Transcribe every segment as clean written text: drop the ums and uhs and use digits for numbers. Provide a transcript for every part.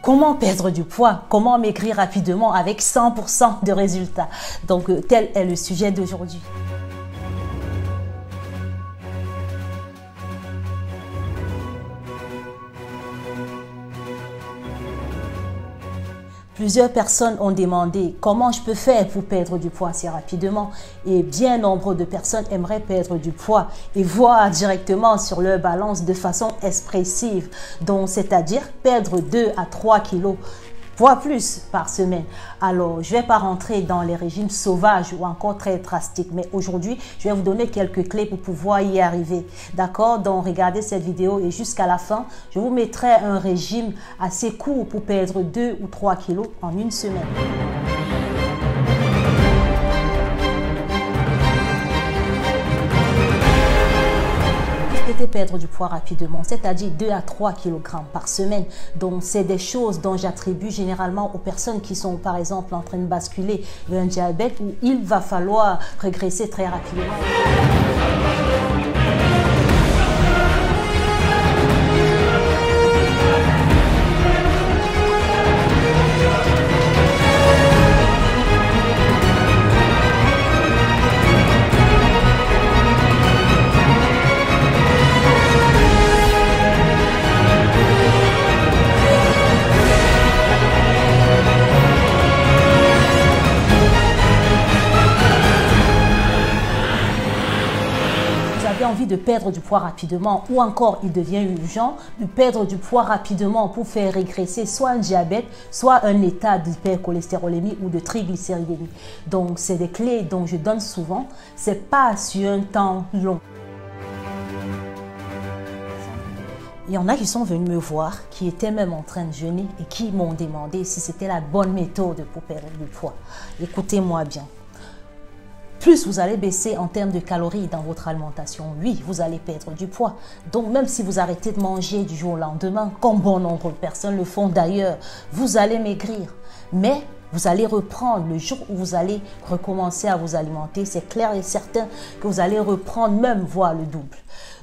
Comment perdre du poids? Comment maigrir rapidement avec 100% de résultats? Donc, tel est le sujet d'aujourd'hui. Plusieurs personnes ont demandé comment je peux faire pour perdre du poids assez rapidement et bien nombre de personnes aimeraient perdre du poids et voir directement sur leur balance de façon expressive, donc c'est-à-dire perdre 2 à 3 kilos voire plus par semaine. Alors, je ne vais pas rentrer dans les régimes sauvages ou encore très drastiques, mais aujourd'hui, je vais vous donner quelques clés pour pouvoir y arriver. D'accord? Donc, regardez cette vidéo et jusqu'à la fin, je vous mettrai un régime assez court pour perdre 2 ou 3 kilos en une semaine. Perdre du poids rapidement, c'est-à-dire 2 à 3 kg par semaine. Donc, c'est des choses dont j'attribue généralement aux personnes qui sont, par exemple, en train de basculer vers un diabète où il va falloir régresser très rapidement. Envie de perdre du poids rapidement ou encore il devient urgent de perdre du poids rapidement pour faire régresser soit un diabète, soit un état d'hypercholestérolémie ou de triglycéridémie. Donc, c'est des clés dont je donne souvent. C'est pas sur un temps long. Il y en a qui sont venus me voir, qui étaient même en train de jeûner et qui m'ont demandé si c'était la bonne méthode pour perdre du poids. Écoutez-moi bien. Plus vous allez baisser en termes de calories dans votre alimentation, oui, vous allez perdre du poids. Donc, même si vous arrêtez de manger du jour au lendemain, comme bon nombre de personnes le font d'ailleurs, vous allez maigrir. Mais vous allez reprendre le jour où vous allez recommencer à vous alimenter. C'est clair et certain que vous allez reprendre même voire le double.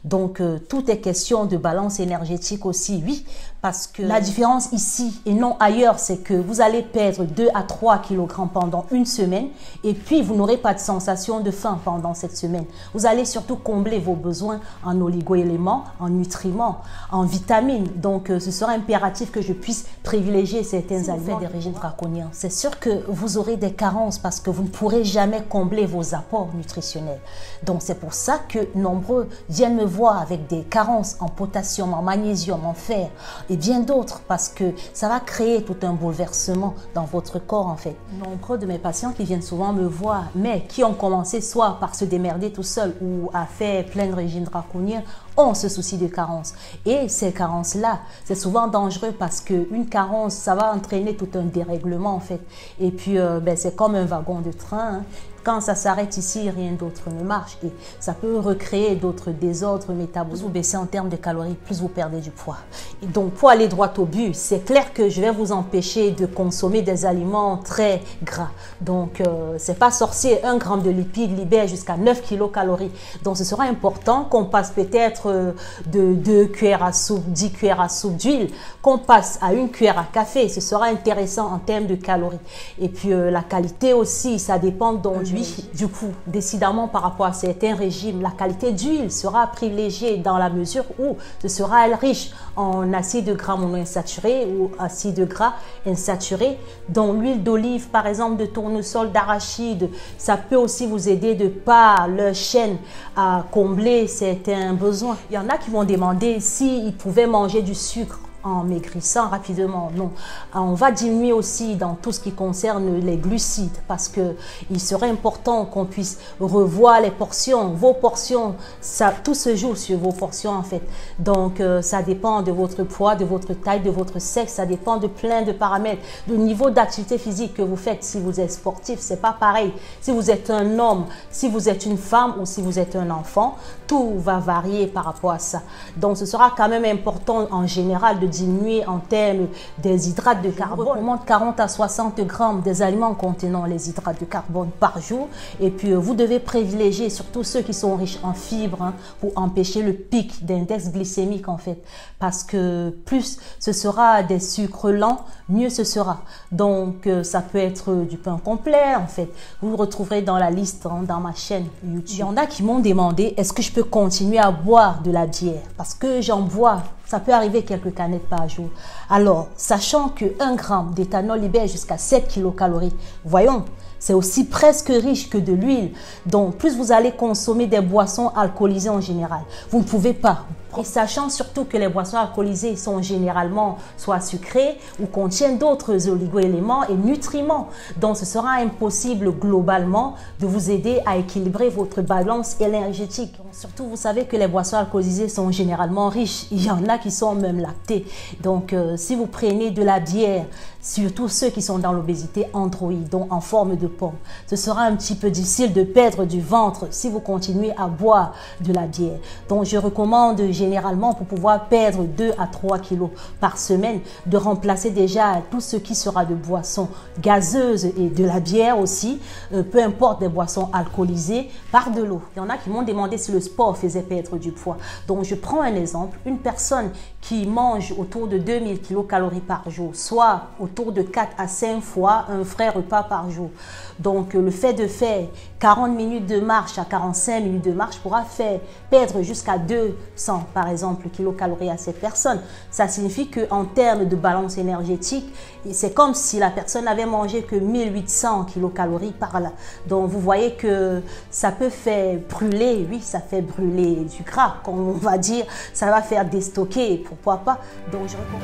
Donc, tout est question de balance énergétique aussi, oui, parce que la différence ici et non ailleurs, c'est que vous allez perdre 2 à 3 kg pendant une semaine et puis vous n'aurez pas de sensation de faim pendant cette semaine. Vous allez surtout combler vos besoins en oligo-éléments, en nutriments, en vitamines. Donc, ce sera impératif que je puisse privilégier certains aliments des régimes draconiens. C'est sûr que vous aurez des carences parce que vous ne pourrez jamais combler vos apports nutritionnels. Donc, c'est pour ça que nombreux viennent me voir avec des carences en potassium, en magnésium, en fer et bien d'autres parce que ça va créer tout un bouleversement dans votre corps en fait. Nombreux de mes patients qui viennent souvent me voir mais qui ont commencé soit par se démerder tout seul ou à faire plein de régimes draconiens ont ce souci de carence. Et ces carences-là, c'est souvent dangereux parce qu'une carence, ça va entraîner tout un dérèglement en fait. Et puis, c'est comme un wagon de train. Hein. Quand ça s'arrête ici, rien d'autre ne marche et ça peut recréer d'autres désordres métaboliques. Plus vous baissez en termes de calories, plus vous perdez du poids. Et donc, pour aller droit au but, c'est clair que je vais vous empêcher de consommer des aliments très gras. Donc, c'est pas sorcier. 1 gramme de lipides libère jusqu'à 9 kilocalories. Donc, ce sera important qu'on passe peut-être de 2 cuillères à soupe, 10 cuillères à soupe d'huile, qu'on passe à 1 cuillère à café. Ce sera intéressant en termes de calories. Et puis, la qualité aussi, ça dépend donc du coup, décidément par rapport à certains régimes, la qualité d'huile sera privilégiée dans la mesure où ce sera riche en acides gras monoinsaturés ou acides gras insaturés, dont l'huile d'olive, par exemple, de tournesol, d'arachide. Ça peut aussi vous aider de par leur chaîne à combler certains besoins. Il y en a qui vont demander s'ils pouvaient manger du sucre en maigrissant rapidement. Non, on va diminuer aussi dans tout ce qui concerne les glucides parce que il serait important qu'on puisse revoir les portions, vos portions, ça, tout se joue sur vos portions en fait. Donc ça dépend de votre poids, de votre taille, de votre sexe, ça dépend de plein de paramètres, du niveau d'activité physique que vous faites. Si vous êtes sportif, c'est pas pareil. Si vous êtes un homme, si vous êtes une femme ou si vous êtes un enfant, tout va varier par rapport à ça. Donc ce sera quand même important en général de diminuer en termes des hydrates de carbone. On remonte 40 à 60 grammes des aliments contenant les hydrates de carbone par jour. Et puis, vous devez privilégier surtout ceux qui sont riches en fibres, hein, pour empêcher le pic d'index glycémique en fait. Parce que plus ce sera des sucres lents, mieux ce sera. Donc, ça peut être du pain complet en fait. Vous le retrouverez dans la liste, hein, dans ma chaîne YouTube. Il y en a qui m'ont demandé, est-ce que je peux continuer à boire de la bière? Parce que j'en bois. Ça peut arriver quelques canettes par jour. Alors, sachant que 1 gramme d'éthanol libère jusqu'à 7 kilocalories, voyons, c'est aussi presque riche que de l'huile. Donc, plus vous allez consommer des boissons alcoolisées en général, vous ne pouvez pas. Et sachant surtout que les boissons alcoolisées sont généralement soit sucrées ou contiennent d'autres oligo-éléments et nutriments. Donc, ce sera impossible globalement de vous aider à équilibrer votre balance énergétique. Donc, surtout, vous savez que les boissons alcoolisées sont généralement riches. Il y en a qui sont même lactées. Donc, si vous prenez de la bière, surtout ceux qui sont dans l'obésité androïde, donc en forme de pomme, ce sera un petit peu difficile de perdre du ventre si vous continuez à boire de la bière. Donc, je recommande généralement, pour pouvoir perdre 2 à 3 kilos par semaine, de remplacer déjà tout ce qui sera de boissons gazeuses et de la bière aussi, peu importe des boissons alcoolisées, par de l'eau. Il y en a qui m'ont demandé si le sport faisait perdre du poids. Donc, je prends un exemple. Une personne qui mange autour de 2000 kilocalories par jour, soit autour de 4 à 5 fois un vrai repas par jour. Donc, le fait de faire 40 minutes de marche à 45 minutes de marche pourra faire perdre jusqu'à 200, par exemple, kilocalories à cette personne. Ça signifie qu'en termes de balance énergétique, c'est comme si la personne n'avait mangé que 1800 kilocalories par là. Donc, vous voyez que ça peut faire brûler, oui, ça fait brûler du gras, comme on va dire. Ça va faire déstocker, pourquoi pas. Donc, je recommande.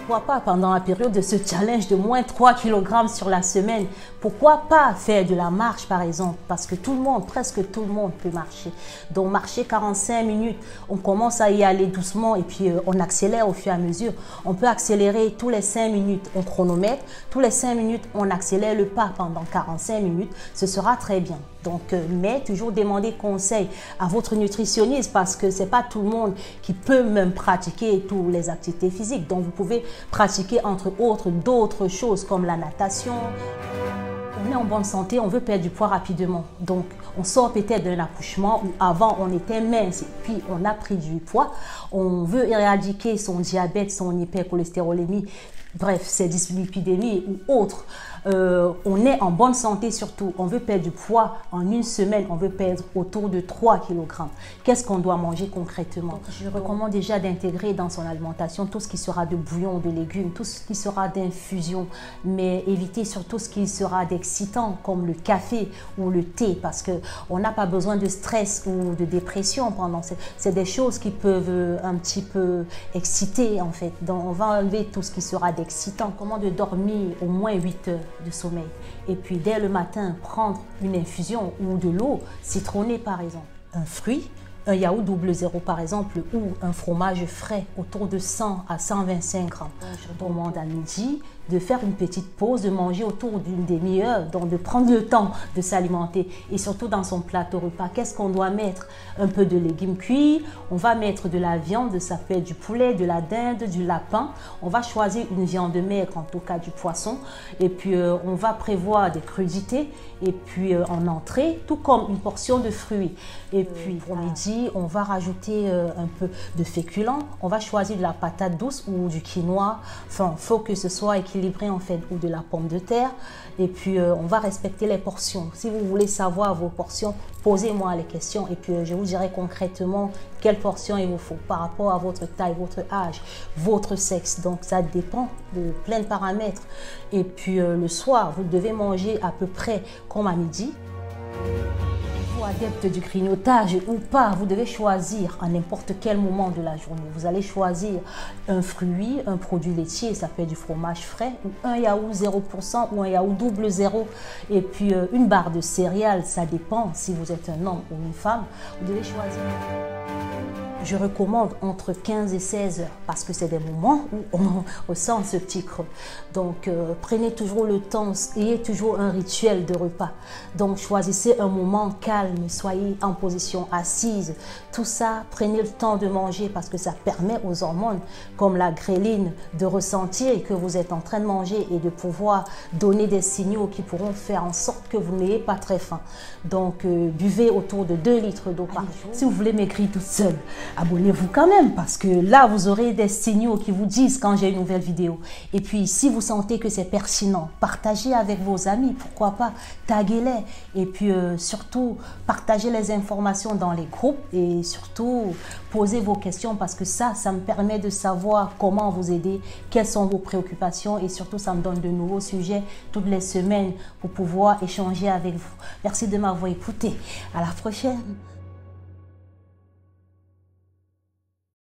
Pourquoi pas pendant la période de ce challenge de moins 3 kg sur la semaine? Pourquoi pas faire de la marche par exemple? Parce que tout le monde, presque tout le monde peut marcher. Donc marcher 45 minutes, on commence à y aller doucement et puis on accélère au fur et à mesure. On peut accélérer tous les 5 minutes, on chronomètre. Tous les 5 minutes, on accélère le pas pendant 45 minutes. Ce sera très bien. Donc, mais toujours demander conseil à votre nutritionniste parce que c'est pas tout le monde qui peut même pratiquer toutes les activités physiques. Donc, vous pouvez pratiquer entre autres d'autres choses comme la natation. On est en bonne santé, on veut perdre du poids rapidement. Donc, on sort peut-être d'un accouchement où avant on était mince et puis on a pris du poids. On veut éradiquer son diabète, son hypercholestérolémie, bref, ces dyslipidémies ou autres. On est en bonne santé surtout. On veut perdre du poids en une semaine. On veut perdre autour de 3 kg. Qu'est-ce qu'on doit manger concrètement? Donc, je recommande déjà d'intégrer dans son alimentation tout ce qui sera de bouillon, de légumes, tout ce qui sera d'infusion, mais éviter surtout ce qui sera d'excitant comme le café ou le thé parce qu'on n'a pas besoin de stress ou de dépression pendant. C'est des choses qui peuvent un petit peu exciter en fait. Donc, on va enlever tout ce qui sera d'excitant. Comment de dormir au moins 8 heures de sommeil et puis dès le matin prendre une infusion ou de l'eau citronnée par exemple, un fruit, un yaourt double zéro par exemple ou un fromage frais autour de 100 à 125 grammes. Je recommande à midi de faire une petite pause, de manger autour d'une demi-heure, donc de prendre le temps de s'alimenter et surtout dans son plateau repas, qu'est-ce qu'on doit mettre? Un peu de légumes cuits, on va mettre de la viande, ça peut être du poulet, de la dinde, du lapin, on va choisir une viande maigre, en tout cas du poisson et puis on va prévoir des crudités et puis en entrée, tout comme une portion de fruits et puis pour midi, on va rajouter un peu de féculents, on va choisir de la patate douce ou du quinoa, enfin, il faut que ce soit équilibré en fait, ou de la pomme de terre et puis on va respecter les portions. Si vous voulez savoir vos portions, posez-moi les questions et puis je vous dirai concrètement quelle portion il vous faut par rapport à votre taille, votre âge, votre sexe. Donc ça dépend de plein de paramètres et puis le soir, vous devez manger à peu près comme à midi. Adepte du grignotage ou pas, vous devez choisir à n'importe quel moment de la journée. Vous allez choisir un fruit, un produit laitier, ça peut être du fromage frais, ou un yaourt 0% ou un yaourt double zéro. Et puis une barre de céréales, ça dépend si vous êtes un homme ou une femme. Vous devez choisir. je recommande entre 15 et 16 heures parce que c'est des moments où on ressent ce petit creux. Donc, prenez toujours le temps, ayez toujours un rituel de repas. Donc, choisissez un moment calme, soyez en position assise. Tout ça, prenez le temps de manger parce que ça permet aux hormones comme la gréline de ressentir que vous êtes en train de manger et de pouvoir donner des signaux qui pourront faire en sorte que vous n'ayez pas très faim. Donc, buvez autour de 2 litres d'eau par jour. Si vous voulez m'écrire toute seule, abonnez-vous quand même parce que là, vous aurez des signaux qui vous disent quand j'ai une nouvelle vidéo. Et puis, si vous sentez que c'est pertinent, partagez avec vos amis, pourquoi pas, taguez-les. Et puis, surtout, partagez les informations dans les groupes et surtout, posez vos questions parce que ça me permet de savoir comment vous aider, quelles sont vos préoccupations et surtout, ça me donne de nouveaux sujets toutes les semaines pour pouvoir échanger avec vous. Merci de m'avoir écouté. À la prochaine.